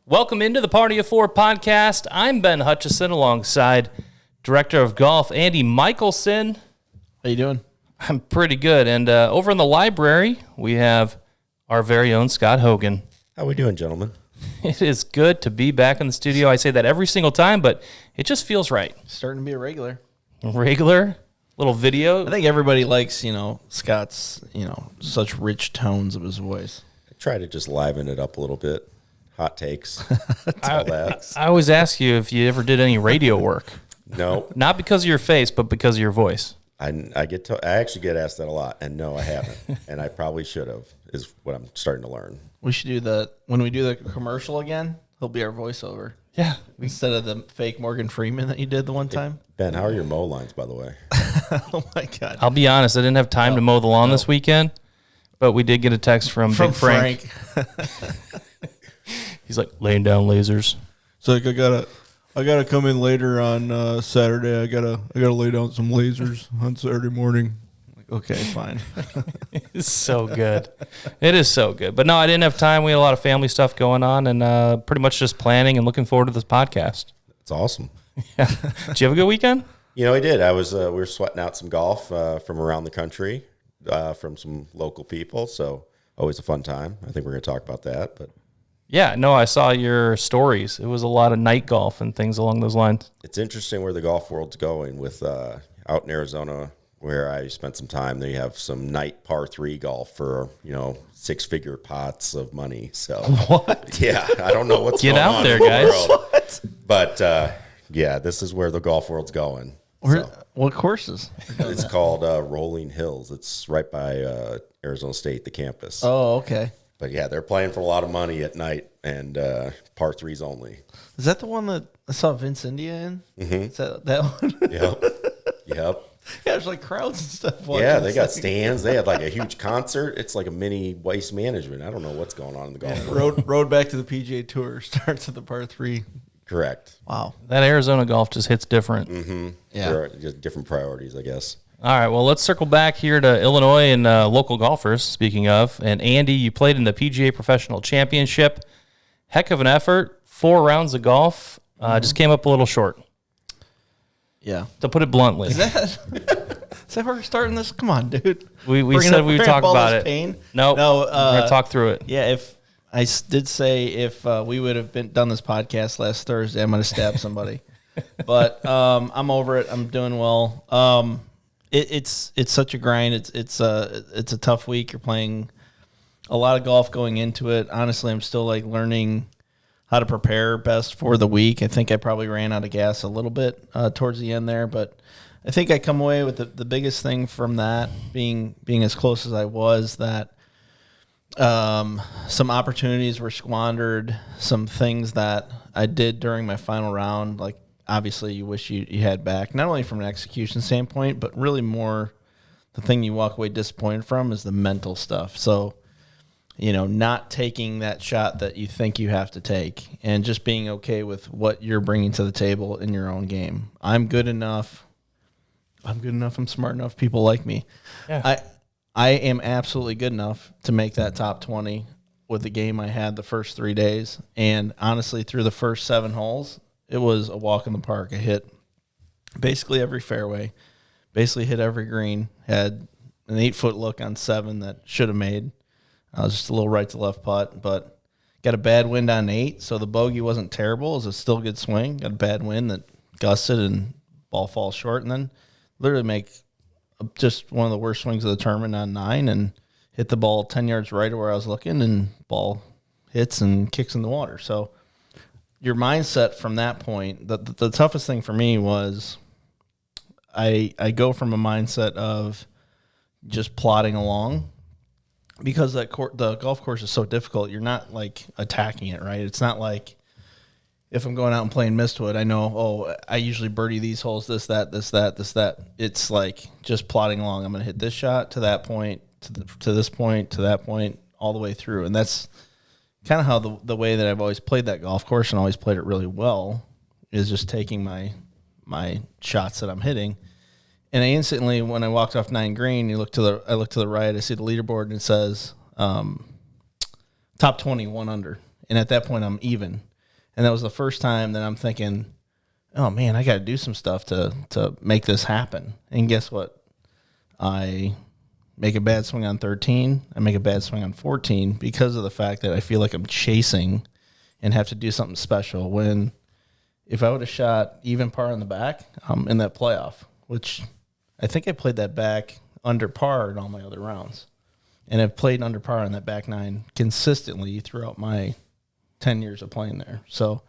Welcome into the Party of Fore podcast. I'm Ben Hutchison alongside Director of Golf Andy Michelson. How you doing? I'm pretty good. And over in the library, we have our very own Scott Hogan. How we doing, gentlemen? It is good to be back in the studio. I say that every single time, but it just feels right. Starting to be a regular. Regular little video. I think everybody likes, Scott's, such rich tones of his voice. I try to just liven it up a little bit. Hot takes. All that. I always ask you if you ever did any radio work. No. Not because of your face, but because of your voice. I actually get asked that a lot, and no, I haven't. And I probably should have, is what I'm starting to learn. We should do when we do the commercial again, he'll be our voiceover. Yeah. Instead of the fake Morgan Freeman that you did the one time. Ben, how are your mow lines, by the way? Oh, my God. I'll be honest, I didn't have time to mow the lawn this weekend, but we did get a text from Big Frank. He's like, laying down lasers. It's like I gotta come in later on Saturday. I gotta lay down some lasers on Saturday morning. Like, okay, fine. It's so good. It is so good. But no, I didn't have time. We had a lot of family stuff going on, and pretty much just planning and looking forward to this podcast. It's awesome. Yeah. Did you have a good weekend? I did. I was. We were sweating out some golf from around the country, from some local people. So always a fun time. I think we're going to talk about that, but. Yeah, no, I saw your stories. It was a lot of night golf and things along those lines. It's interesting where the golf world's going with out in Arizona, where I spent some time. They have some night par 3 golf for, 6-figure pots of money. So what? Yeah, I don't know what's Get going out on there, in the guys. world. But yeah, this is where the golf world's going. What courses? It's called Rolling Hills. It's right by Arizona State, the campus. Oh, okay. But yeah, they're playing for a lot of money at night and par 3s only. Is that the one that I saw Vince India in? Mm-hmm. Is that one? Yep. Yeah, there's like crowds and stuff. Yeah, they got stands. They had like a huge concert. It's like a mini Waste Management. I don't know what's going on in the golf world. Road back to the PGA Tour starts at the par 3. Correct. Wow. That Arizona golf just hits different. Mm-hmm. Yeah. There are just different priorities, I guess. All right, well, let's circle back here to Illinois and local golfers, speaking of. And Andy, you played in the PGA Professional Championship. Heck of an effort. 4 rounds of golf. Just came up a little short. Yeah. To put it bluntly. Is that where we're starting this? Come on, dude. We said we would talk about it. Pain? Nope. No, we're going to talk through it. Yeah, did say if we would have done this podcast last Thursday, I might have stabbed somebody. But I'm over it. I'm doing well. It's such a grind. It's a tough week. You're playing a lot of golf going into it. Honestly, I'm still like learning how to prepare best for the week. I think I probably ran out of gas a little bit towards the end there, but I think I come away with the biggest thing from that being as close as I was, that some opportunities were squandered, some things that I did during my final round, like obviously you wish you had back, not only from an execution standpoint, but really more the thing you walk away disappointed from is the mental stuff. So, not taking that shot that you think you have to take and just being okay with what you're bringing to the table in your own game. I'm good enough. I'm smart enough. People like me. Yeah. I am absolutely good enough to make that top 20 with the game I had the first 3 days. And honestly, through the first 7 holes, it was a walk in the park. I hit basically every fairway, basically hit every green, had an 8-foot look on 7 that should have made. Just a little right to left putt, but got a bad wind on 8, so the bogey wasn't terrible. It was a still good swing. Got a bad wind that gusted and ball falls short, and then literally make just one of the worst swings of the tournament on 9 and hit the ball 10 yards right of where I was looking, and ball hits and kicks in the water. So your mindset from that point, the toughest thing for me was I go from a mindset of just plodding along because the golf course is so difficult. You're not like attacking it, right? It's not like if I'm going out and playing Mistwood, I know, I usually birdie these holes, this, that. It's like just plodding along. I'm going to hit this shot to that point, to this point, to that point, all the way through. And that's kind of how the way that I've always played that golf course and always played it really well is just taking my shots that I'm hitting. And I instantly, when I walked off 9 green, I look to the right, I see the leaderboard, and it says top 20, 1 under. And at that point, I'm even. And that was the first time that I'm thinking, oh man, I got to do some stuff to make this happen. And guess what? I make a bad swing on 13. I make a bad swing on 14 because of the fact that I feel like I'm chasing and have to do something special. When if I would have shot even par on the back, I'm in that playoff, which I think I played that back under par in all my other rounds. And I've played under par on that back nine consistently throughout my 10 years of playing there. So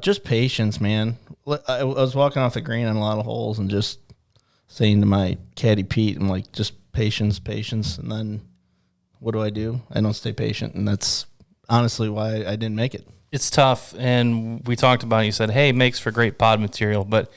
just patience, man. I was walking off the green on a lot of holes and just saying to my caddy Pete, I'm like, just patience. And then what do? I don't stay patient. And that's honestly why I didn't make it. It's tough. And we talked about it. You said, hey, it makes for great pod material. But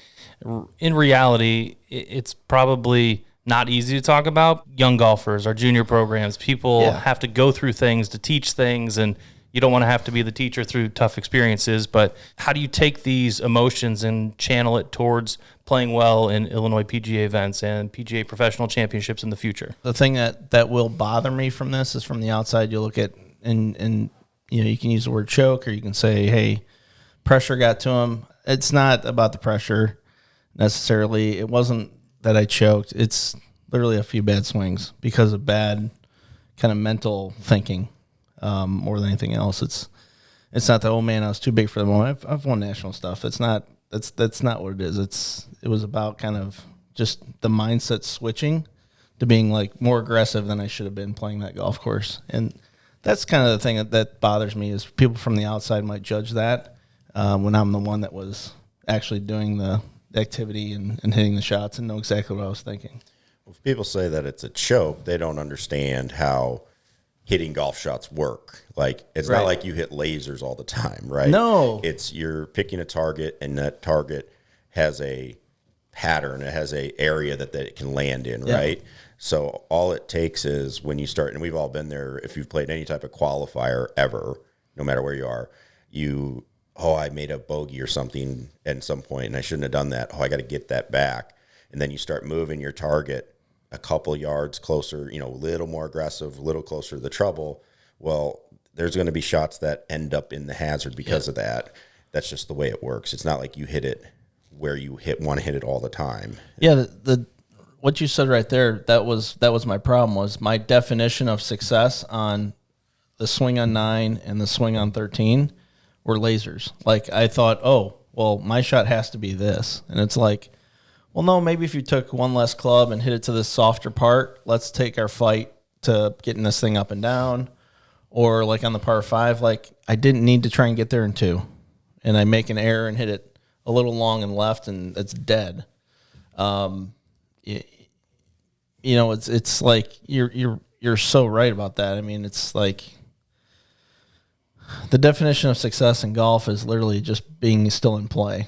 in reality, it's probably not easy to talk about. Young golfers, our junior programs, people have to go through things to teach things, and you don't want to have to be the teacher through tough experiences. But how do you take these emotions and channel it towards playing well in Illinois PGA events and PGA Professional Championships in the future? The thing that will bother me from this is from the outside, you look at, and you can use the word choke, or you can say, hey, pressure got to him. It's not about the pressure necessarily. It wasn't that I choked. It's literally a few bad swings because of bad kind of mental thinking more than anything else. It's not that, oh man, I was too big for the moment. I've won national stuff. It's not. That's not what it is. It was about kind of just the mindset switching to being like more aggressive than I should have been playing that golf course. And that's kind of the thing that bothers me is people from the outside might judge that when I'm the one that was actually doing the activity and hitting the shots and know exactly what I was thinking. If people say that it's a choke, they don't understand how hitting golf shots work. Like, it's not like you hit lasers all the time, right? No. It's you're picking a target, and that target has a pattern. It has a area that it can land in, right? So all it takes is when you start, and we've all been there, if you've played any type of qualifier ever, no matter where you are, I made a bogey or something at some point, and I shouldn't have done that. I got to get that back. And then you start moving your target a couple yards closer, a little more aggressive, a little closer to the trouble. Well, there's going to be shots that end up in the hazard because of that. That's just the way it works. It's not like you hit it where you want to hit it all the time. Yeah, the what you said right there, that was my problem, was my definition of success on the swing on 9 and the swing on 13 were lasers. Like, I thought, oh, well, my shot has to be this. And it's like, well, no, maybe if you took one less club and hit it to this softer part, let's take our fight to getting this thing up and down. Or like on the par 5, like I didn't need to try and get there in 2. And I make an error and hit it a little long and left, and it's dead. It's like you're so right about that. I mean, it's like the definition of success in golf is literally just being still in play.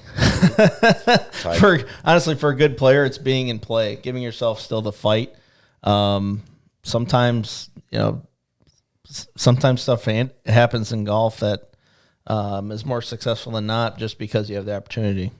Honestly, for a good player, it's being in play, giving yourself still the fight. Sometimes stuff happens in golf that is more successful than not, just because you have the opportunity.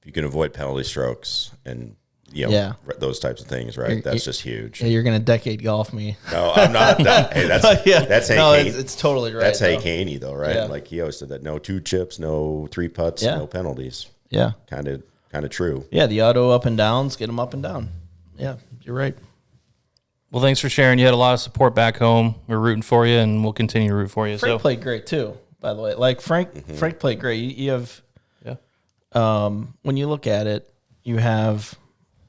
If you can avoid penalty strokes and those types of things, right? That's just huge. Yeah, you're going to decade golf me. No, I'm not. Hey, that's Hank. No, it's totally right. That's Hank Haney, though, right? Yeah. Like he always said that: no 2 chips, no 3 putts, no penalties. Yeah, kind of true. Yeah, the auto up and downs, get them up and down. Yeah, you're right. Well, thanks for sharing. You had a lot of support back home. We're rooting for you, and we'll continue to root for you. Frank played great too, by the way. Like Frank played great. You have, when you look at it, you have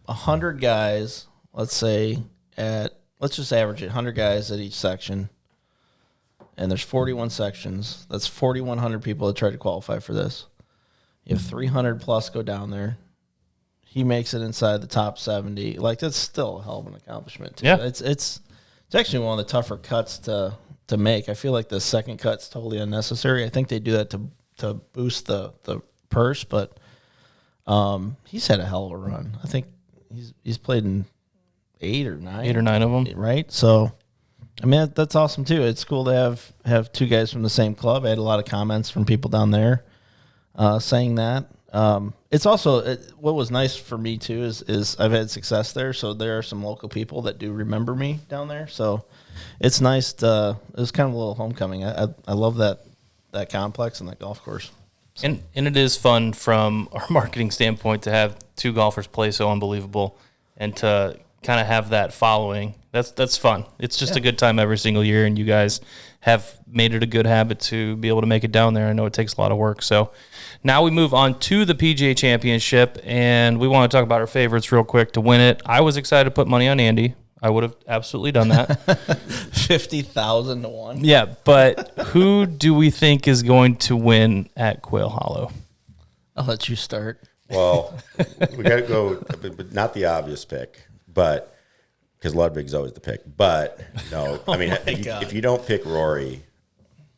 100 guys. Let's just average it, 100 guys at each section, and there's 41 sections. That's 4,100 people that tried to qualify for this. You have 300 plus go down there. He makes it inside the top 70. Like, that's still a hell of an accomplishment too. Yeah. It's actually one of the tougher cuts to make. I feel like the second cut's totally unnecessary. I think they do that to boost the purse, but he's had a hell of a run. I think he's played in 8 or 9 of them, right? So, I mean, that's awesome too. It's cool to have 2 guys from the same club. I had a lot of comments from people down there saying that. It's also what was nice for me too is I've had success there, so there are some local people that do remember me down there. So it's nice. It was kind of a little homecoming. I love that that complex and that golf course. And it is fun from our marketing standpoint to have two golfers play so unbelievable and to kind of have that following. That's fun. It's just a good time every single year, and you guys have made it a good habit to be able to make it down there. I know it takes a lot of work. So now we move on to the PGA Championship, and we want to talk about our favorites real quick to win it. I was excited to put money on Andy. I would have absolutely done that. 50,000 to 1. Yeah, but who do we think is going to win at Quail Hollow? I'll let you start. Well, we got to go, but not the obvious pick, but because Ludwig's always the pick. But no, I mean, if you don't pick Rory,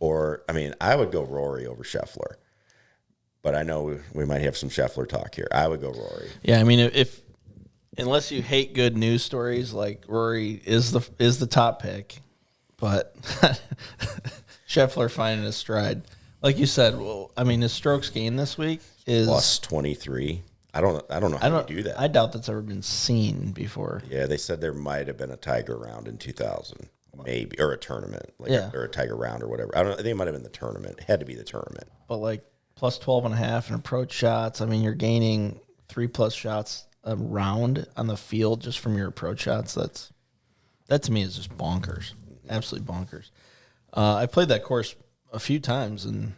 I would go Rory over Scheffler. But I know we might have some Scheffler talk here. I would go Rory. Yeah, I mean, unless you hate good news stories, like Rory is the top pick, but Scheffler finding his stride. Like you said, well, I mean, his strokes gained this week is plus 23. I don't know how you do that. I doubt that's ever been seen before. Yeah, they said there might have been a Tiger round in 2000, maybe, or a tournament, or a Tiger round or whatever. I think it might have been the tournament. It had to be the tournament. But like plus 12.5 in approach shots. I mean, you're gaining 3+ shots a round on the field just from your approach shots. That to me is just bonkers, absolutely bonkers. I played that course a few times, and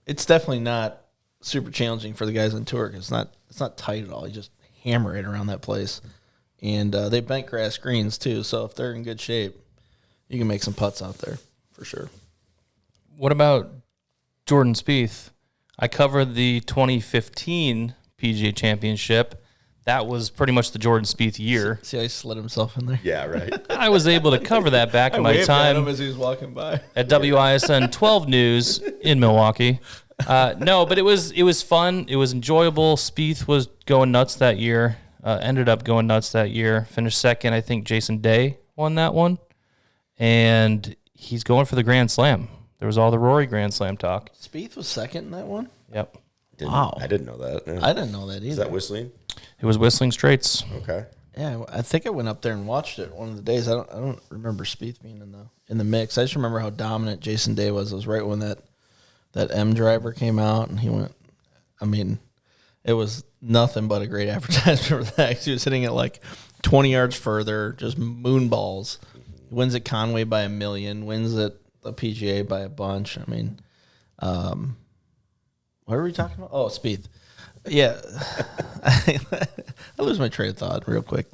it's definitely not super challenging for the guys on tour. It's not tight at all. You just hammer it around that place, and they bent grass greens too. So if they're in good shape, you can make some putts out there for sure. What about Jordan Spieth? I covered the 2015 PGA Championship. That was pretty much the Jordan Spieth year. See how he slid himself in there? Yeah, right. I was able to cover that back in my time as he was walking by at WISN 12 News in Milwaukee. No, but it was fun. It was enjoyable. Spieth was going nuts that year. Ended up going nuts that year. Finished second. I think Jason Day won that one. And he's going for the Grand Slam. There was all the Rory Grand Slam talk. Spieth was second in that one? Yep. Wow. I didn't know that. Yeah. I didn't know that either. Is that Whistling? It was Whistling Straits. Okay. Yeah, I think I went up there and watched it one of the days. I don't remember Spieth being in the mix. I just remember how dominant Jason Day was. It was right when that M driver came out, and he went. I mean, it was nothing but a great advertisement for that. He was hitting it like 20 yards further, just moonballs. He wins at Conway by 1 million. Wins at the PGA by a bunch. I mean, what are we talking about? Oh, Spieth. Yeah, I lose my train of thought real quick.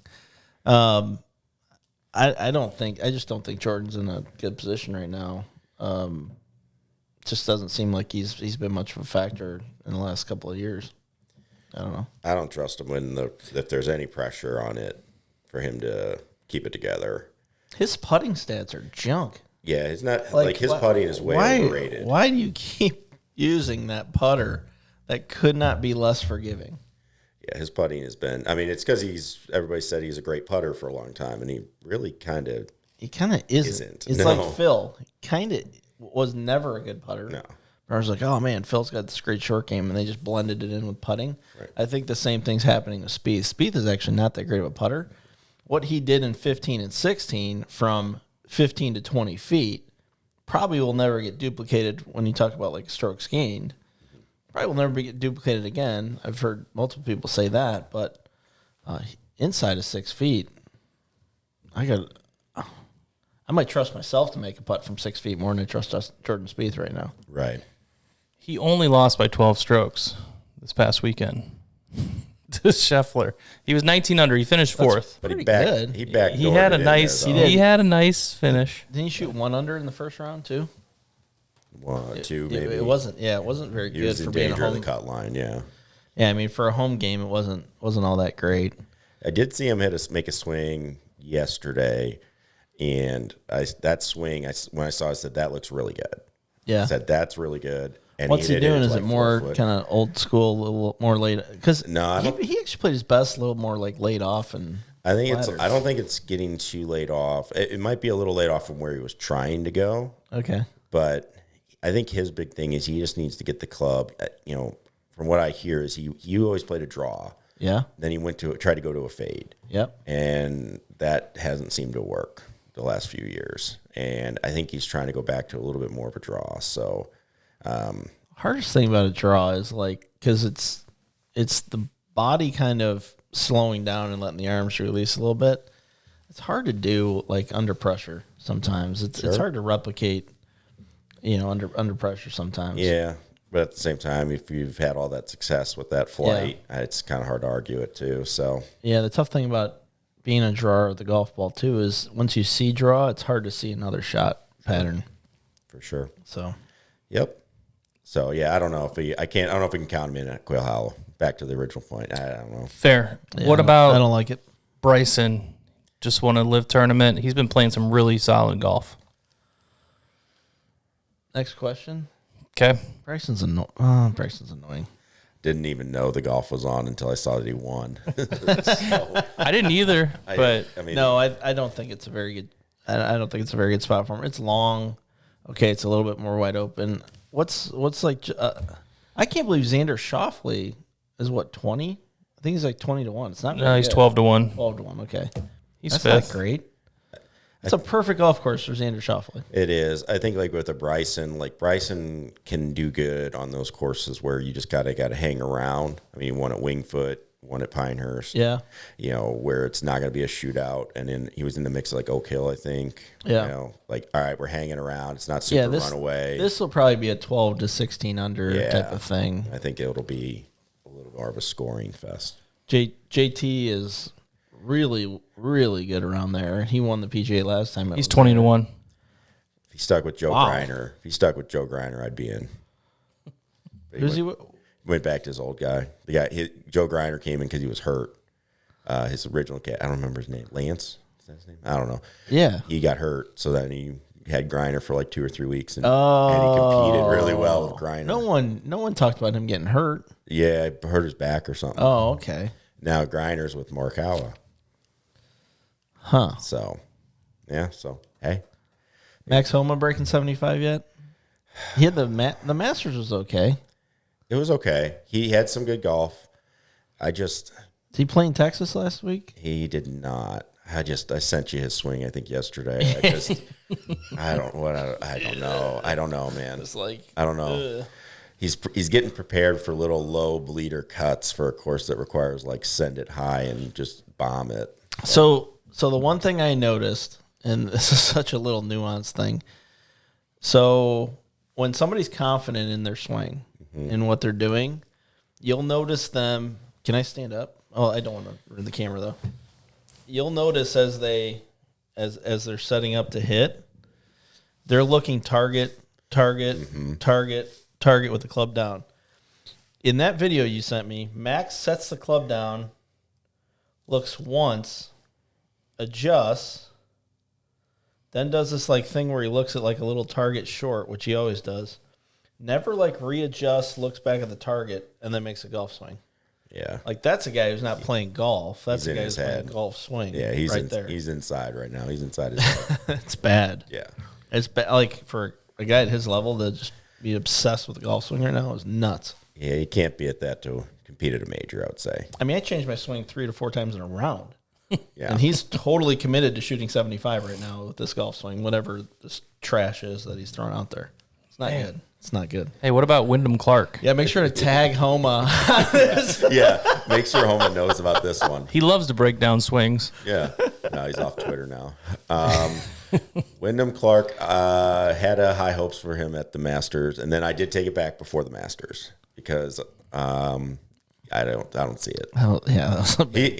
I just don't think Jordan's in a good position right now. Just doesn't seem like he's been much of a factor in the last couple of years. I don't know. I don't trust him if there's any pressure on it for him to keep it together. His putting stats are junk. Yeah, it's not like his putting is way overrated. Why do you keep using that putter that could not be less forgiving? Yeah, his putting has been. I mean, it's because everybody said he's a great putter for a long time, and he really kind of. He kind of isn't. It's like Phil. He kind of was never a good putter. No. I was like, oh man, Phil's got this great short game, and they just blended it in with putting. Right. I think the same thing's happening with Spieth. Spieth is actually not that great of a putter. What he did in 15 and 16 from 15 to 20 feet probably will never get duplicated when you talk about like strokes gained. Probably will never get duplicated again. I've heard multiple people say that, but inside of 6 feet, I might trust myself to make a putt from 6 feet more than I trust Jordan Spieth right now. Right. He only lost by 12 strokes this past weekend to Scheffler. He was 19 under. He finished fourth. But he had a nice finish. Didn't he shoot 1 under in the first round too? 1, 2, maybe. It wasn't very He good was for in being a danger of home. the cut line. Yeah. Yeah, I mean for a home game, it wasn't all that great. I did see him make a swing yesterday, and that swing, when I saw it, I said, that looks really good. Yeah. I said, that's really good. And What's he doing? Is like it more kind of old school, a little more laid? Because he actually played his best a little more like laid off, and I don't think it's getting too laid off. It might be a little laid off from where he was trying to go. Okay. But I think his big thing is he just needs to get the club. From what I hear is he always played a draw. Yeah. Then he tried to go to a fade. Yep. And that hasn't seemed to work. the last few years, and I think he's trying to go back to a little bit more of a draw. So, hardest thing about a draw is like because it's the body kind of slowing down and letting the arms release a little bit. It's hard to do like under pressure sometimes. It's hard to replicate, under pressure sometimes. Yeah, but at the same time, if you've had all that success with that flight, it's kind of hard to argue it too. So yeah, the tough thing about being a drawer of the golf ball too is once you see draw, it's hard to see another shot pattern. For sure. So, yep. So yeah, I don't know if I don't know if we can count him in at Quail Hollow. Back to the original point. I don't know. Fair. yeah, What about I don't like it. Bryson? Just won a live tournament. He's been playing some really solid golf. Next question. Okay. Bryson's annoying. Didn't even know the golf was on until I saw that he won. I didn't either, but I mean, No, I don't think it's a very good. I don't think it's a very good spot for him. It's long. Okay, it's a little bit more wide open. What's like? I can't believe Xander Schauffele is what 20. I think he's like 20-1. It's not. no, he's 12-1. 12-1. Okay, He's that's fifth. not great. It's a perfect golf course for Xander Schauffele. it is. I think like with a Bryson, can do good on those courses where you just gotta hang around. I mean, one at Wingfoot, one at Pinehurst. Yeah. Where it's not going to be a shootout. And then he was in the mix of like Oak Hill, I think. Yeah. Like, all right, we're hanging around. It's not super runaway. This will probably be a 12 to 16 under type of thing. I think it'll be a little more of a scoring fest. JT is really, really good around there. He won the PGA last time. He's 20-1. If he stuck with Joe Griner, I'd be in. Who's he? Went back to his old guy. Joe Griner came in because he was hurt. His original cat, I don't remember his name. Lance? Is that his name? I don't know. Yeah. He got hurt, so then he had Griner for like 2 or 3 weeks, and he competed really well with Griner. No one talked about him getting hurt. Yeah, hurt his back or something. Oh, okay. Now Griner's with Morikawa. Huh. So, yeah. So, hey. Max Homa breaking 75 yet? He had the Masters was okay. It was okay. He had some good golf. Did he play in Texas last week? He did not. I sent you his swing, I think, yesterday. I don't know. I don't know, man. It's like, I don't know. He's getting prepared for little low bleeder cuts for a course that requires like send it high and just bomb it. So the one thing I noticed, and this is such a little nuanced thing. So when somebody's confident in their swing and what they're doing, you'll notice them. Can I stand up? Oh, I don't want to ruin the camera though. You'll notice as they're setting up to hit, they're looking target with the club down. In that video you sent me, Max sets the club down, looks once, adjusts, then does this like thing where he looks at like a little target short, which he always does. Never like readjusts, looks back at the target, and then makes a golf swing. Yeah. Like that's a guy who's not playing golf. That's He's a in guy his who's playing head. golf swing. Yeah, he's there. He's inside right now. He's inside his head. It's bad. Yeah. It's bad. Like for a guy at his level to just be obsessed with the golf swing right now is nuts. Yeah, you can't be at that to compete at a major, I would say. I mean, I changed my swing 3 to 4 times in a round. Yeah. And he's totally committed to shooting 75 right now with this golf swing, whatever this trash is that he's throwing out there. It's not good. It's not good. Hey, what about Wyndham Clark? Yeah, make sure to tag Homa. Yeah, make sure Homa knows about this one. He loves to break down swings. Yeah. No, he's off Twitter now. Wyndham Clark had high hopes for him at the Masters, and then I did take it back before the Masters because I don't see it. Oh, yeah,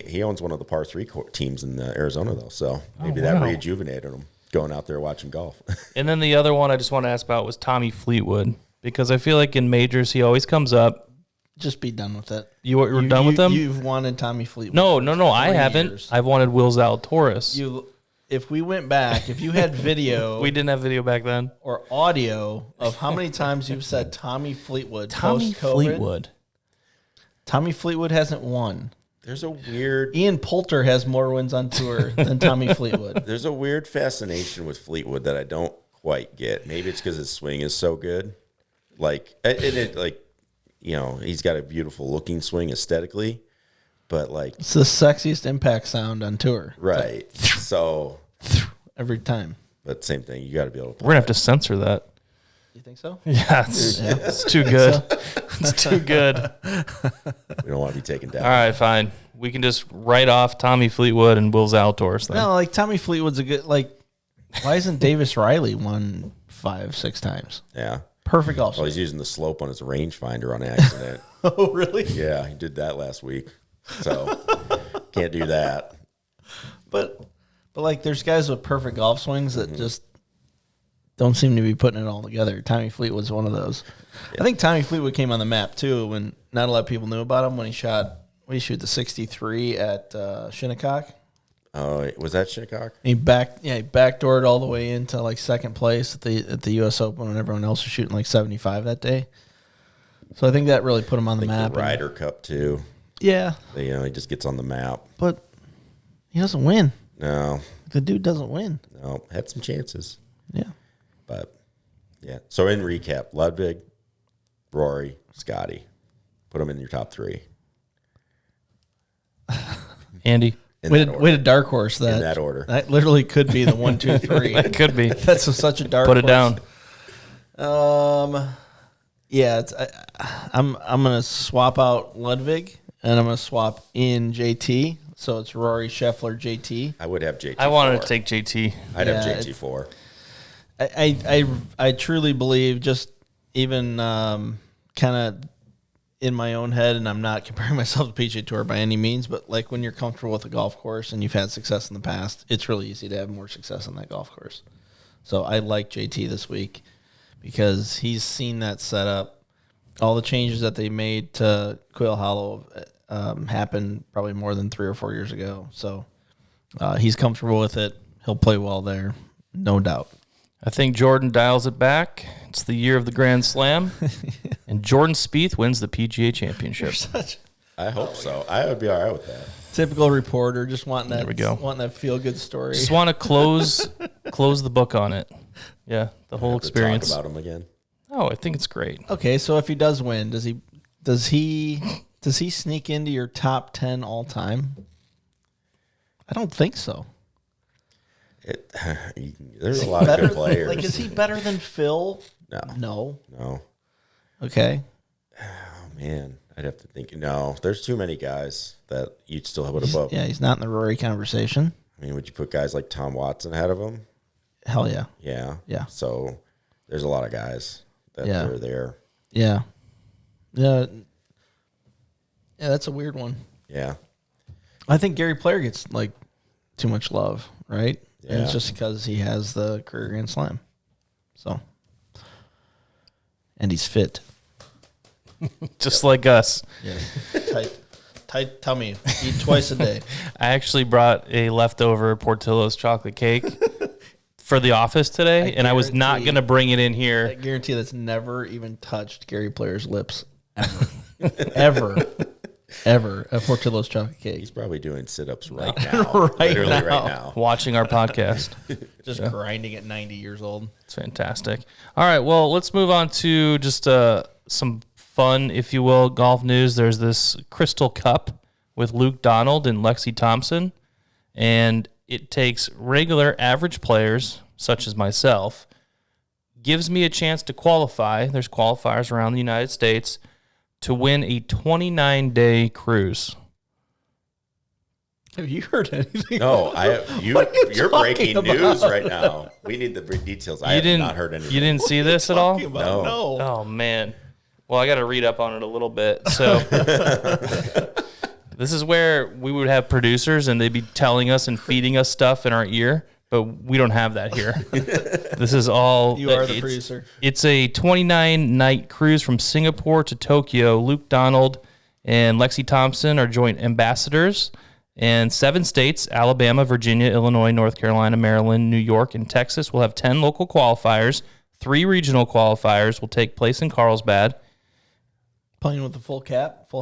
He owns one of the par 3 teams in Arizona though, so maybe that rejuvenated him going out there watching golf. And then the other one I just want to ask about was Tommy Fleetwood, because I feel like in majors he always comes up. just be done with it. You're done with him? You've wanted Tommy Fleetwood. No, I haven't. years. I've wanted Will Zalatoris. If we went back, if you had video We didn't have video back then. or audio of how many times you've said Tommy Fleetwood Tommy post-COVID, Fleetwood. Tommy Fleetwood hasn't won. There's a weird Ian Poulter has more wins on tour than Tommy Fleetwood. There's a weird fascination with Fleetwood that I don't quite get. Maybe it's because his swing is so good. Like he's got a beautiful looking swing aesthetically, but like It's the sexiest impact sound on tour. right. So every time. But same thing, you got to be able to. We're gonna have to censor that. You think so? Yeah, it's too good. It's too good. We don't want to be taken down. All right, fine. We can just write off Tommy Fleetwood and Will's Outdoors then. No, like Tommy Fleetwood's a good why isn't Davis Riley won 5-6 times? Yeah. Perfect golf. Well, he's using the slope on his rangefinder on accident. Oh, really? Yeah, he did that last week. So can't do that. But like there's guys with perfect golf swings that just don't seem to be putting it all together. Tommy Fleetwood's one of those. Yeah. I think Tommy Fleetwood came on the map too when not a lot of people knew about him when he shoot the 63 at Shinnecock. Oh, was that Shinnecock? He backdoored all the way into like second place at the U.S. Open when everyone else was shooting like 75 that day. So I think that really put him on the map. The Ryder Cup too. Yeah. You know, he just gets on the map. But he doesn't win. No. The dude doesn't win. No, had some chances. Yeah. But, yeah. So, in recap, Ludwig, Rory, Scotty. Put them in your top 3. Andy. Way to dark horse that. In that order. That literally could be the 1, 2, 3. It could be. That's such a dark Put horse. it down. Yeah, I'm gonna swap out Ludwig and I'm gonna swap in JT. So it's Rory, Scheffler, JT. I would have JT. I wanted to take JT. I'd have JT 4. I truly believe, just even kind of in my own head, and I'm not comparing myself to PGA Tour by any means, but like when you're comfortable with a golf course and you've had success in the past, it's really easy to have more success on that golf course. So I like JT this week because he's seen that setup. All the changes that they made to Quail Hollow happened probably more than 3 or 4 years ago. So he's comfortable with it. He'll play well there, no doubt. I think Jordan dials it back. It's the year of the Grand Slam, and Jordan Spieth wins the PGA Championship. I hope so. I would be all right with that. Typical reporter, just wanting that. There we go. Wanting that feel good story. Just want to close the book on it. Yeah, the whole experience. Talk about him again. Oh, I think it's great. Okay, so if he does win, does he sneak into your top 10 all time? I don't think so. There's a lot of good players. Like, is he better than Phil? No. Okay. Oh man, I'd have to think. No, there's too many guys that you'd still have it above. Yeah, he's not in the Rory conversation. I mean, would you put guys like Tom Watson ahead of him? Hell yeah. Yeah. Yeah. So there's a lot of guys that are there. Yeah. Yeah. Yeah, that's a weird one. Yeah. I think Gary Player gets like too much love, right? Yeah. And it's just because he has the career Grand Slam. So, and he's fit. Just like us. Yeah. Tight tummy. Eat twice a day. I actually brought a leftover Portillo's chocolate cake for the office today, and I was not going to bring it in here. I guarantee that's never even touched Gary Player's lips ever. Ever a Portillo's chocolate cake. He's probably doing sit-ups right now. Right now. Watching our podcast. Just grinding at 90 years old. It's fantastic. All right, well, let's move on to just some fun, if you will, golf news. There's this Crystal Cup with Luke Donald and Lexi Thompson, and it takes regular average players, such as myself, gives me a chance to qualify. There's qualifiers around the United States to win a 29-day cruise. Have you heard anything? No, you're breaking talking news about? right now. We need the details. I have not heard anything. You didn't see this at all? No. Oh, man. Well, I got to read up on it a little bit. So this is where we would have producers, and they'd be telling us and feeding us stuff in our ear, but we don't have that here. This is all. You are the producer. It's a 29-night cruise from Singapore to Tokyo. Luke Donald and Lexi Thompson are joint ambassadors. And 7 states, Alabama, Virginia, Illinois, North Carolina, Maryland, New York, and Texas, will have 10 local qualifiers. 3 regional qualifiers will take place in Carlsbad. Playing with the full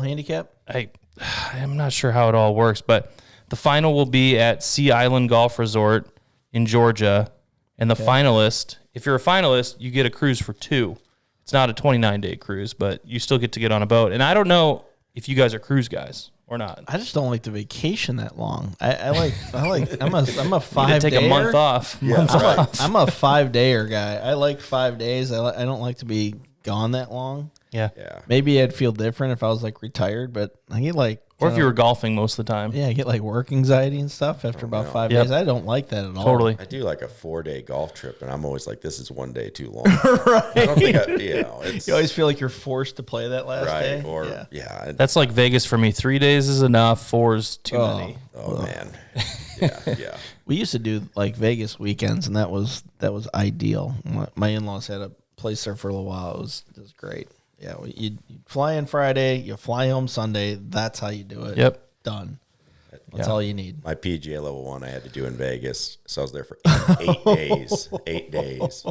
handicap? I'm not sure how it all works, but the final will be at Sea Island Golf Resort in Georgia. And the finalist, if you're a finalist, you get a cruise for 2. It's not a 29-day cruise, but you still get to get on a boat. And I don't know if you guys are cruise guys. or not? I just don't like the vacation that long. I'm a 5 You could take a dayer. month off. Yeah, right. I'm a 5 dayer guy. I like 5 days. I don't like to be gone that long. Yeah. Yeah. Maybe I'd feel different if I was like retired, but I get like Or if you were golfing most of the time. I get like work anxiety and stuff after about 5 Yep. days. I don't like that at all. Totally. I do like a 4-day golf trip, and I'm always like, this is 1 day too long. Right. I don't think it's You always feel like you're forced to play that last day. right. Or yeah. That's like Vegas for me. 3 days is enough. 4 is too many. Oh man. Yeah. We used to do like Vegas weekends, and that was ideal. My in-laws had a place there for a little while. It was great. Yeah, you fly in Friday, you fly home Sunday. That's how you do it. Yep. Done. That's all you need. My PGA level 1 I had to do in Vegas, so I was there for 8 days. 8 days.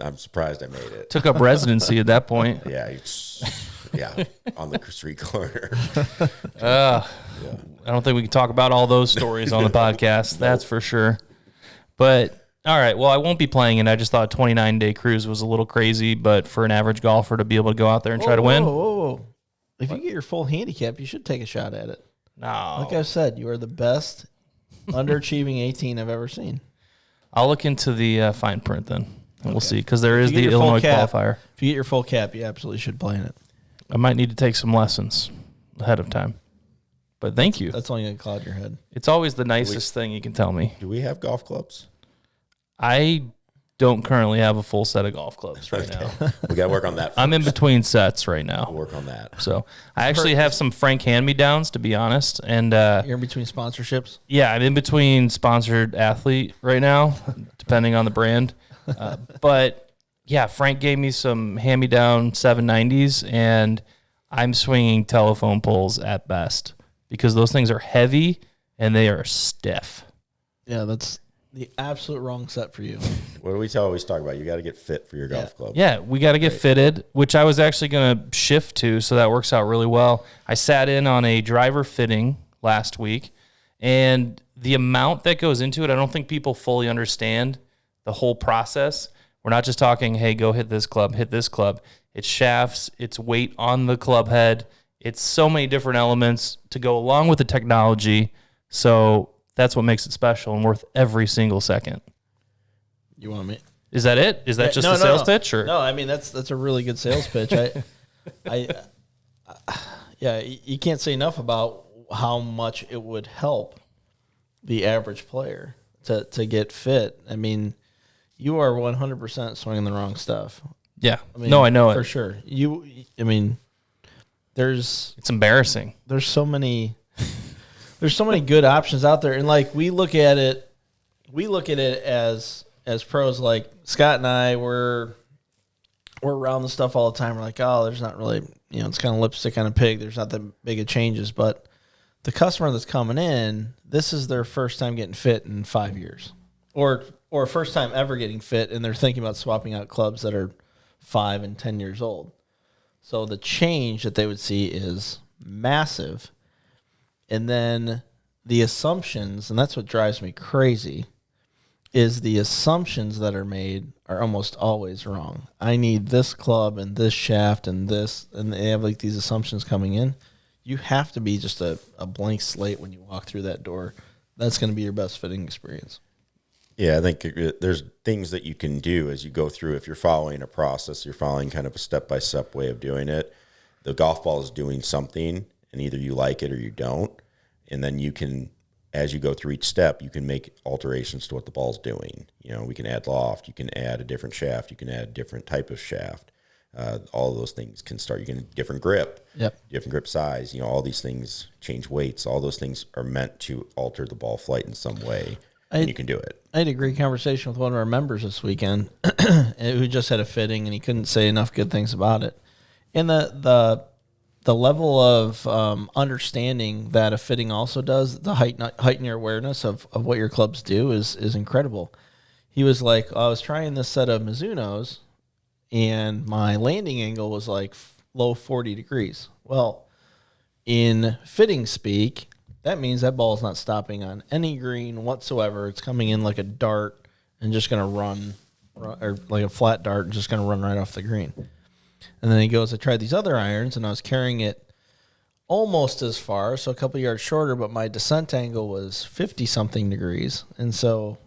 I'm surprised I made it. Took up residency at that point. Yeah, on the street corner. I don't think we can talk about all those stories on the podcast. That's for sure. But all right, well, I won't be playing it. I just thought a 29-day cruise was a little crazy, but for an average golfer to be able to go out there and try to win. Whoa. If you get your full handicap, you should take a shot at it. No. Like I've said, you are the best underachieving 18 I've ever seen. I'll look into the fine print then, and we'll see, because there is If you the get your full Illinois cap- qualifier. If you get your full cap, you absolutely should play in it. I might need to take some lessons ahead of time. But thank you. That's only going to cloud your head. It's always the nicest thing you can tell me. Do we have golf clubs? I don't currently have a full set of golf clubs right now. We got to work on that first. I'm in between sets right now. We'll work on that. So I actually have some Frank hand-me-downs, to be honest. And You're in between sponsorships? yeah, I'm in between sponsored athlete right now, depending on the brand. But yeah, Frank gave me some hand-me-down 790s, and I'm swinging telephone poles at best because those things are heavy and they are stiff. Yeah, that's the absolute wrong set for you. What do we always talk about? You got to get fit for your golf club. Yeah, we got to get fitted, which I was actually going to shift to, so that works out really well. I sat in on a driver fitting last week, and the amount that goes into it, I don't think people fully understand the whole process. We're not just talking, hey, go hit this club, hit this club. It's shafts, it's weight on the club head. It's so many different elements to go along with the technology. So that's what makes it special and worth every single second. You want me? Is that it? Is that just a sales pitch? Or? No, I mean that's a really good sales pitch. You can't say enough about how much it would help the average player to get fit. I mean, you are 100% swinging the wrong stuff. Yeah. I mean, no, I know for it. sure. It's embarrassing. There's so many good options out there, and like we look at it as pros. Like Scott and I, we're around the stuff all the time. We're like, oh, there's not really, it's kind of lipstick on a pig. There's not that big of changes, but the customer that's coming in, this is their first time getting fit in 5 years, or first time ever getting fit, and they're thinking about swapping out clubs that are 5 and 10 years old. So the change that they would see is massive. And then the assumptions, and that's what drives me crazy, is the assumptions that are made are almost always wrong. I need this club and this shaft and this, and they have like these assumptions coming in. You have to be just a blank slate when you walk through that door. That's going to be your best fitting experience. Yeah, I think there's things that you can do as you go through. If you're following a process, you're following kind of a step-by-step way of doing it. The golf ball is doing something, and either you like it or you don't. And then you can, as you go through each step, you can make alterations to what the ball's doing. We can add loft. You can add a different shaft. You can add a different type of shaft. All of those things can start. You can different grip, different grip size. All these things change weights. All those things are meant to alter the ball flight in some way. And you can do it. I had a great conversation with one of our members this weekend who just had a fitting, and he couldn't say enough good things about it. And the level of understanding that a fitting also does, the heighten your awareness of what your clubs do is incredible. He was like, I was trying this set of Mizunos, and my landing angle was like low 40 degrees. Well, in fitting speak, that means that ball is not stopping on any green whatsoever. It's coming in like a dart and just going to run, or like a flat dart, and just going to run right off the green. And then he goes, I tried these other irons, and I was carrying it almost as far, so a couple yards shorter, but my descent angle was 50-something degrees. And so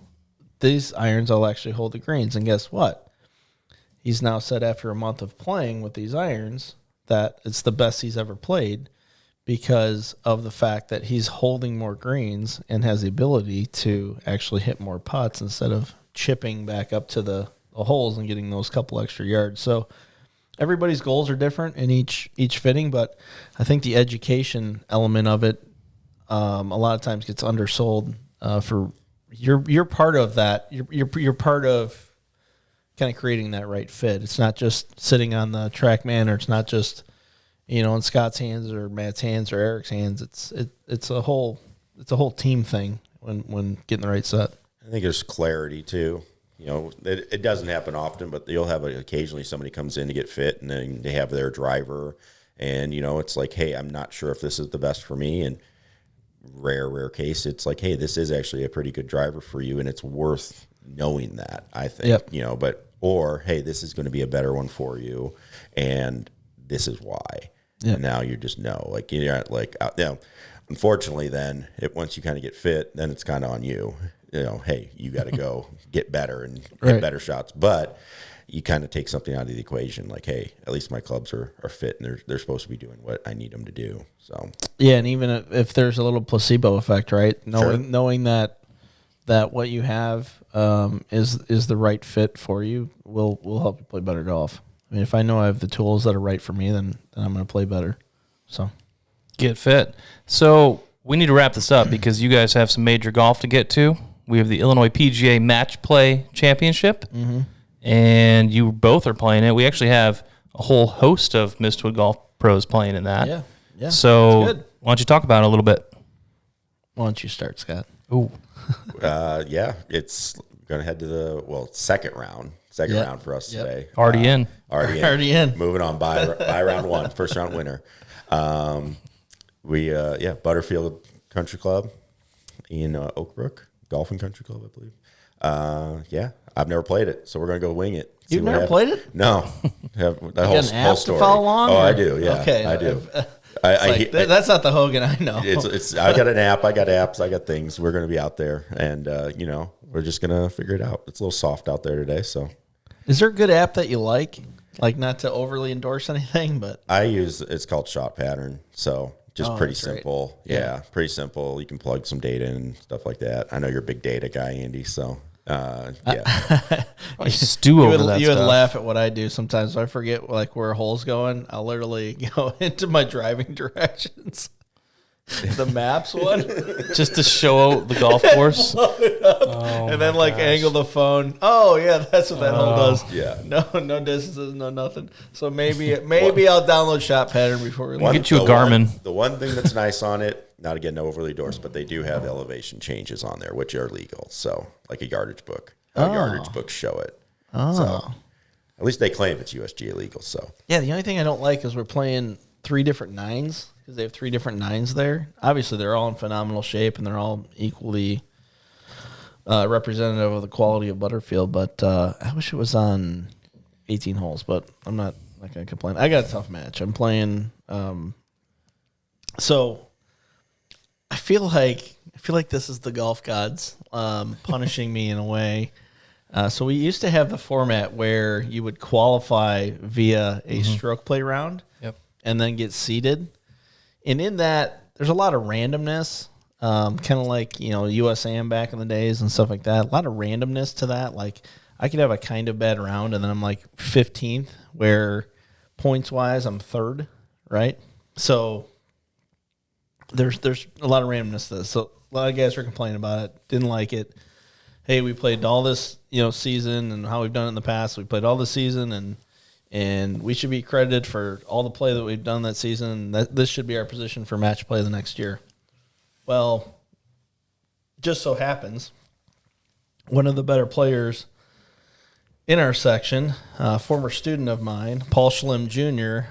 these irons will actually hold the greens. And guess what? He's now said after a month of playing with these irons that it's the best he's ever played because of the fact that he's holding more greens and has the ability to actually hit more putts instead of chipping back up to the holes and getting those couple extra yards. So everybody's goals are different in each fitting, but I think the education element of it a lot of times gets undersold. For you're part of that. You're part of kind of creating that right fit. It's not just sitting on the TrackMan, or it's not just in Scott's hands or Matt's hands or Eric's hands. It's a whole team thing when getting the right set. I think there's clarity too. It doesn't happen often, but you'll have occasionally somebody comes in to get fit, and then they have their driver, and it's like, hey, I'm not sure if this is the best for me. And rare case, it's like, hey, this is actually a pretty good driver for you, and it's worth knowing that, I think. Yep. Or hey, this is going to be a better one for you, and this is why. Yep. And now you just know, unfortunately, then once you kind of get fit, then it's kind of on you. Hey, you got to go get better and hit better shots. But you kind of take something out of the equation, like, hey, at least my clubs are fit, and they're supposed to be doing what I need them to do. So yeah, and even if there's a little placebo effect, right? Knowing that what you have is the right fit for you will help you play better golf. I mean, if I know I have the tools that are right for me, then I'm going to play better. So get fit. So we need to wrap this up because you guys have some major golf to get to. We have the Illinois PGA Match Play Championship, and you both are playing it. We actually have a whole host of Mistwood golf pros playing in that. Yeah. So why don't you talk about it a little bit? Why don't you start, Scott? Ooh. It's going to head to the second round. Round for us today. Already in. Already in. Moving on by round one, first round winner. Butterfield Country Club in Oakbrook. Golfing Country Club, I believe. I've never played it, so we're going to go wing it. You've never played it? No. Whole story. To follow along? Oh, I do, yeah. Okay. I do. That's not the Hogan I know. I got an app. I got apps. I got things. We're going to be out there, and, we're just going to figure it out. It's a little soft out there today, so. Is there a good app that you like? Like, not to overly endorse anything, but. It's called Shot Pattern, so. Just pretty simple. Right. Yeah, pretty simple. You can plug some data in and stuff like that. I know you're a big data guy, Andy, so yeah. I stew over that You stuff. would laugh at what I do sometimes. If I forget where a hole's going, I'll literally go into my driving directions. The maps one. Just to show out the golf course. And then angle the phone. Oh yeah, that's what that hole does. Yeah. No distances, no nothing. So maybe I'll download Shot Pattern before we get you a Garmin. The one thing that's nice on it, not again no overly endorsed, but they do have elevation changes on there, which are legal. So like a yardage book. Yardage books show it. Oh. So at least they claim it's USGA legal. So yeah, the only thing I don't like is we're playing 3 different nines. Because they have 3 different nines there. Obviously, they're all in phenomenal shape, and they're all equally representative of the quality of Butterfield. But I wish it was on 18 holes, but I'm not going to complain. I got a tough match. I'm playing. So I feel like this is the golf gods punishing me in a way. So we used to have the format where you would qualify via a stroke play round, and then get seeded. And in that, there's a lot of randomness, kind of like, USAM back in the days and stuff like that. A lot of randomness to that. Like, I could have a kind of bad round, and then I'm 15th, where points-wise, I'm 3rd, right? So there's a lot of randomness to this. So a lot of guys were complaining about it, didn't like it. Hey, we played all this, season and how we've done it in the past. We played all this season, and we should be credited for all the play that we've done that season. This should be our position for match play the next year. Well, just so happens, one of the better players in our section, a former student of mine, Paul Schlim Jr.,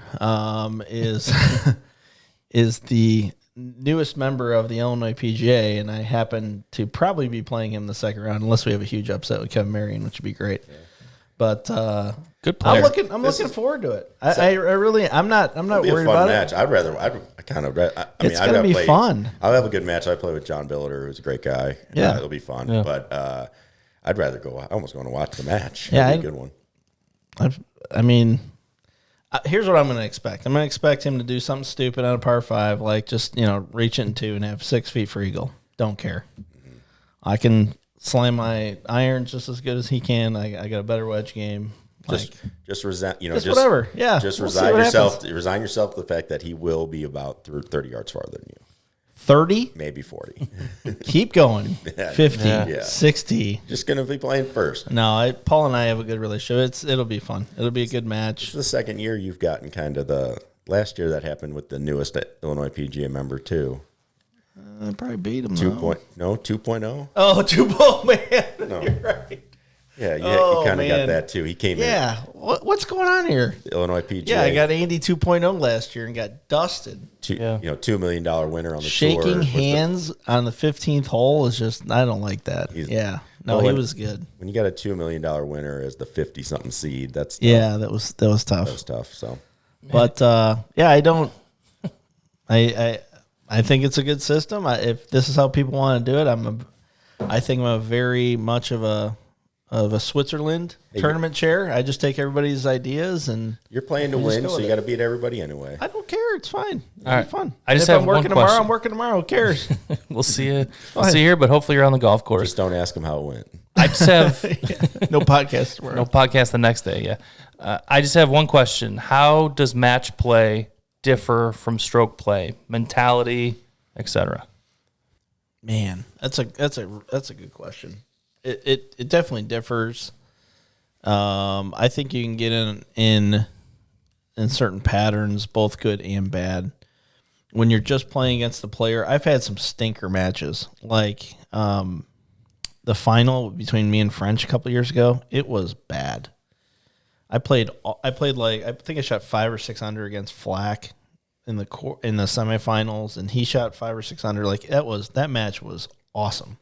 is the newest member of the Illinois PGA, and I happen to probably be playing him the second round, unless we have a huge upset with Kevin Marion, which would be great. Yeah. But Good player. I'm looking forward to it. I really I'm not worried about match. it. I'd rather It's gonna be fun. I'll have a good match. I play with John Billiter, who's a great guy. Yeah. It'll be fun. Yeah. But I'd rather go. I almost going to watch the match. Yeah, It'll be a good one. I mean, here's what I'm going to expect. I'm going to expect him to do something stupid on a par 5, like just reach it in 2 and have 6 feet for eagle. Don't care. Mm-hmm. I can slam my irons just as good as he can. I got a better wedge game. Just resent, just whatever. Yeah, Just we'll resign yourself to the fact that he will be about 30 yards farther than you. 30, maybe 40. Keep going. 50, Yeah. 60. Just gonna be playing first. No, Paul and I have a good relationship. It'll be fun. It'll be a good match. It's the second year you've gotten kind of the last year that happened with the newest Illinois PGA member too. I probably beat him. 2.0. Oh, 2.0, man. No. You're right. Yeah, you kind of got that too. He came in. Yeah. What's going on here? The Illinois PGA. Yeah, I got Andy 2.0 last year and got dusted. $2 million winner on the Shaking tour. hands on the 15th hole is just, I don't like that. He was good. When you got a $2 million winner as the 50-something seed, that's tough. Yeah, that was tough. That was tough. So, but I don't. I think it's a good system. If this is how people want to do it, I think I'm a very much of a Switzerland tournament chair. I just take everybody's ideas and you're playing to win, so you got to beat everybody anyway. I don't care. It's fine. It'll be fun. I just if have I'm working one tomorrow, question. I'm working tomorrow. Who cares? We'll see you. We'll see you here, but hopefully you're on the golf course. Just don't ask them how it went. I just have No podcast tomorrow. no podcast the next day. Yeah, I just have one question: how does match play differ from stroke play, mentality, etc.? Man, that's a good question. It definitely differs. I think you can get in certain patterns, both good and bad. When you're just playing against the player, I've had some stinker matches. Like the final between me and French a couple years ago, it was bad. I played like I think I shot 5 or 6 under against Flack in the semifinals, and he shot 5 or 6 under. Like that match was awesome.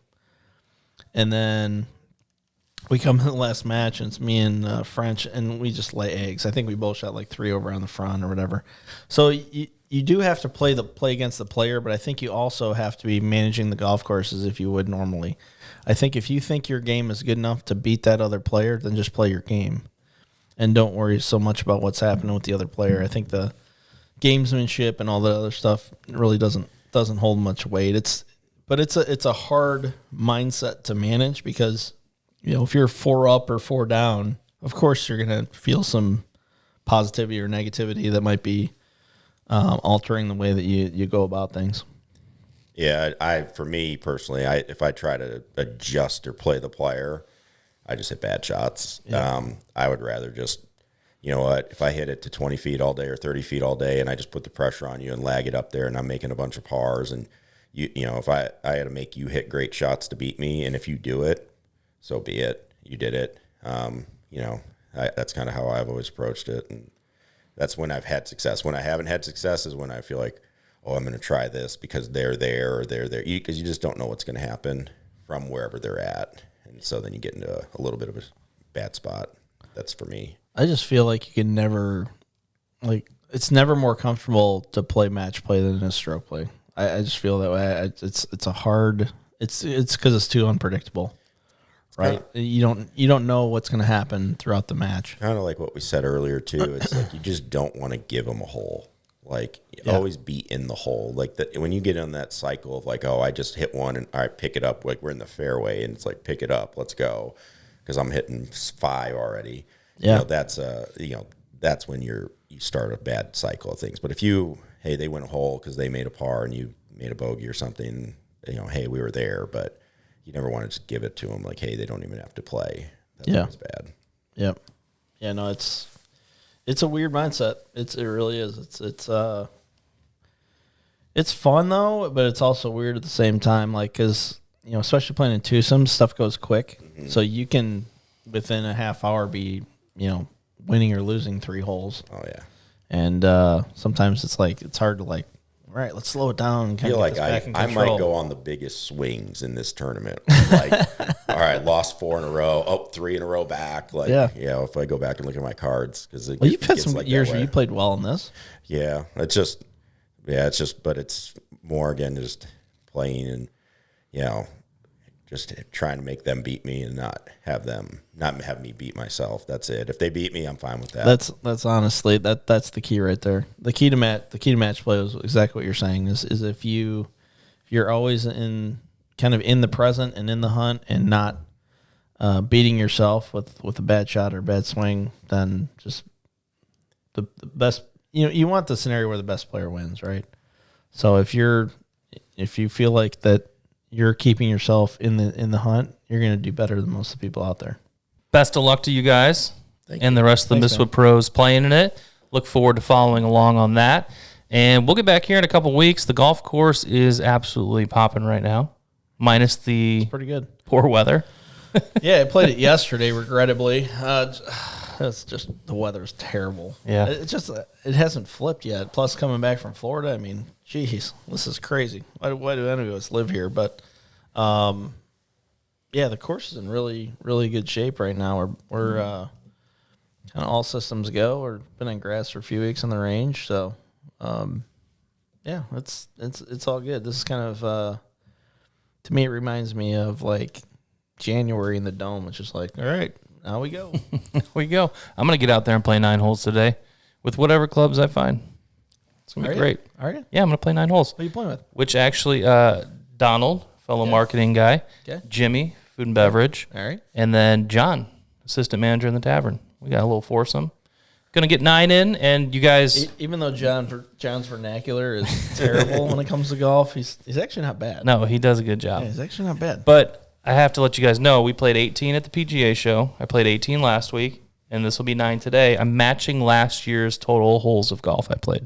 And then we come to the last match, and it's me and French, and we just lay eggs. I think we both shot like 3 over on the front or whatever. So you do have to play against the player, but I think you also have to be managing the golf courses if you would normally. I think if you think your game is good enough to beat that other player, then just play your game, and don't worry so much about what's happening with the other player. I think the gamesmanship and all that other stuff really doesn't hold much weight. But it's a hard mindset to manage because, if you're 4 up or 4 down, of course you're going to feel some positivity or negativity that might be altering the way that you go about things. Yeah, for me personally, if I try to adjust or play the player, I just hit bad shots. Yeah. I would rather just, you know what, if I hit it to 20 feet all day or 30 feet all day and I just put the pressure on you and lag it up there and I'm making a bunch of pars and if I had to make you hit great shots to beat me, and if you do it, so be it. You did it. That's kind of how I've always approached it, and that's when I've had success. When I haven't had success is when I feel like, I'm going to try this because they're there or they're there, because you just don't know what's going to happen from wherever they're at, and so then you get into a little bit of a bad spot. That's for me. I just feel like you can never, it's never more comfortable to play match play than a stroke play. I just feel that way. It's a hard. It's because it's too unpredictable, right? You don't know what's going to happen throughout the match. Kind of like what we said earlier too. It's like you just don't want to give them a hole. Always be in the hole. When you get on that cycle of I just hit one and all right, pick it up. Like we're in the fairway and it's like pick it up, let's go, because I'm hitting 5 already. Yeah, that's when you start a bad cycle of things. But if they went a hole because they made a par and you made a bogey or something, hey, we were there, but you never want to just give it to them hey, they don't even have to play. That's always bad. Yep. Yeah, no, it's a weird mindset. It really is. It's fun though, but it's also weird at the same time. Because especially playing in twosomes, stuff goes quick, so you can within a half hour be winning or losing 3 holes. Oh yeah. And sometimes it's hard to all right, let's slow it down. And I feel like I might go on the biggest swings in this tournament. Like, all right, lost 4 in a row, 3 in a row back. Like, if I go back and look at my cards, because you've had some years where you played well in this. Yeah, but it's more again just playing and just trying to make them beat me and not have me beat myself. That's it. If they beat me, I'm fine with that. That's honestly that's the key right there. The key to match play is exactly what you're saying. Is if you're always in the present and in the hunt and not beating yourself with a bad shot or a bad swing, then just the best. You want the scenario where the best player wins, right? So if you feel like that you're keeping yourself in the hunt, you're going to do better than most of the people out there. Best of luck to you guys and the rest of the Mistwood pros playing in it. Look forward to following along on that. And we'll get back here in a couple weeks. The golf course is absolutely popping right now, minus the pretty good poor weather. Yeah, I played it yesterday, regrettably. It's just the weather's terrible. Yeah. It hasn't flipped yet. Plus, coming back from Florida, I mean, geez, this is crazy. Why do any of us live here? But, the course is in really, really good shape right now. We're kind of all systems go. We've been in grass for a few weeks on the range, so it's all good. This is kind of to me, it reminds me of like January in the Dome, which is like, all right. Now we go. We go. I'm going to get out there and play 9 holes today with whatever clubs I find. It's going to be great. Are you? Yeah, I'm going to play 9 holes. What are you playing with? Which actually, Donald, fellow marketing guy, Jimmy, food and beverage, all right, and then John, assistant manager in the tavern. We got a little foursome. Going to get 9 in, and you guys... Even though John's vernacular is terrible when it comes to golf, he's actually not bad. No, he does a good job. Yeah, he's actually not bad. But... I have to let you guys know, we played 18 at the PGA show. I played 18 last week, and this will be 9 today. I'm matching last year's total holes of golf I played.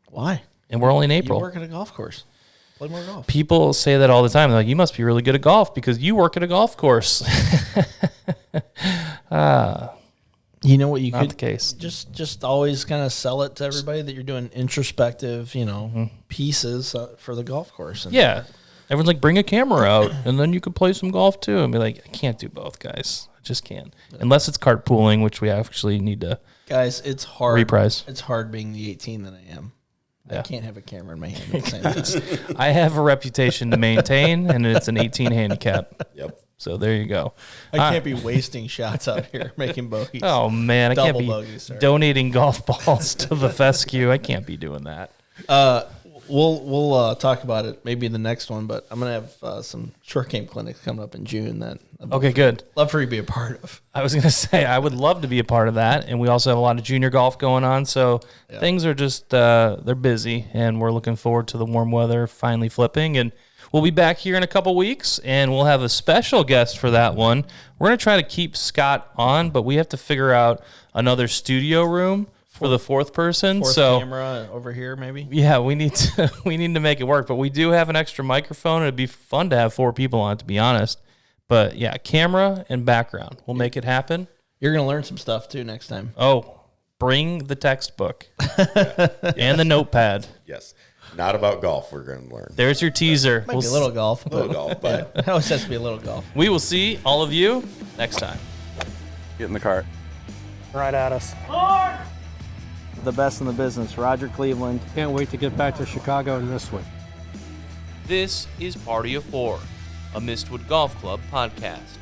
Why? And we're only in April. You work at a golf course. Play more golf. People say that all the time. They're like, you must be really good at golf because you work at a golf course. You know what you not could the case. Just always kind of sell it to everybody that you're doing introspective, pieces for the golf course. And everyone's like, bring a camera out, and then you could play some golf too. And be like, I can't do both, guys. I just can't. Unless it's carpooling, which we actually need to. Guys, it's hard. Reprise. It's hard being the 18 that I am. Yeah. I can't have a camera in my hand at the same time. I have a reputation to maintain, and it's an 18 handicap. Yep. So there you go. I can't be wasting shots out here making bogeys. Oh, man. I can't be bogeys, donating golf balls to the fescue. I can't be doing that. We'll talk about it maybe in the next one, but I'm going to have some short game clinics coming up in June that I'd good. Love for you to be a part of. I was going to say, I would love to be a part of that, and we also have a lot of junior golf going on, so things are just, they're busy, and we're looking forward to the warm weather finally flipping, and we'll be back here in a couple weeks, and we'll have a special guest for that one. We're going to try to keep Scott on, but we have to figure out another studio room for the fourth person. Fourth so camera over here, maybe. Yeah, we need to make it work. But we do have an extra microphone. It'd be fun to have 4 people on it, to be honest. But yeah, camera and background. We'll make it happen. You're gonna learn some stuff too next time. Oh, bring the textbook and the notepad. Yes. Not about golf. We're going to learn. There's your teaser. Might be a little golf. Little golf, but it always has to be a little golf. We will see all of you next time. Get in the cart. Right at us. The best in the business, Roger Cleveland. Can't wait to get back to Chicago and Mistwood. This is Party of Fore, a Mistwood Golf Club podcast.